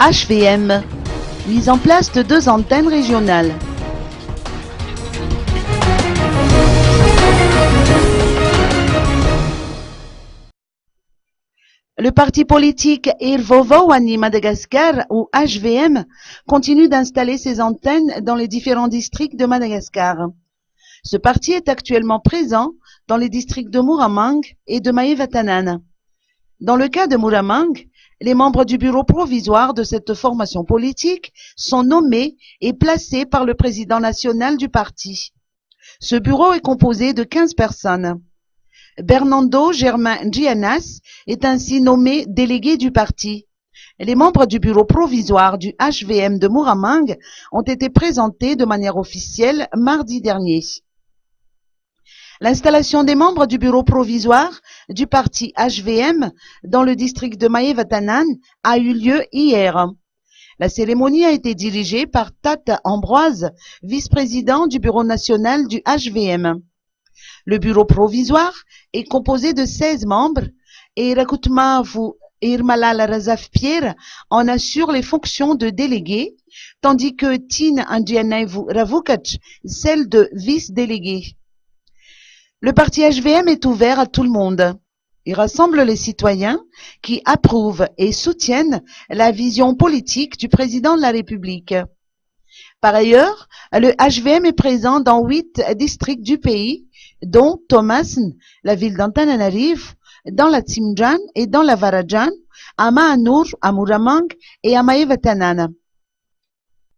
HVM, mise en place de 2 antennes régionales. Le parti politique Irvovowani Madagascar, ou HVM, continue d'installer ses antennes dans les différents districts de Madagascar. Ce parti est actuellement présent dans les districts de Muramang et de Maevatanan. Dans le cas de Muramang, les membres du bureau provisoire de cette formation politique sont nommés et placés par le président national du parti. Ce bureau est composé de 15 personnes. Bernardo Germain Gianas est ainsi nommé délégué du parti. Les membres du bureau provisoire du HVM de Muramang ont été présentés de manière officielle mardi dernier. L'installation des membres du bureau provisoire du parti HVM dans le district de Maevatanan a eu lieu hier. La cérémonie a été dirigée par Tata Ambroise, vice-président du bureau national du HVM. Le bureau provisoire est composé de 16 membres et Rakutmavu Irmalal Razaf-Pierre en assure les fonctions de délégué, tandis que Tin Andrianevu Ravukac celle de vice-délégué. Le parti HVM est ouvert à tout le monde. Il rassemble les citoyens qui approuvent et soutiennent la vision politique du président de la République. Par ailleurs, le HVM est présent dans 8 districts du pays, dont Thomasin, la ville d'Antananarivo, dans la Tsimjan et dans la Varajan, à Mahanur, à Muramang et à Maevatanan.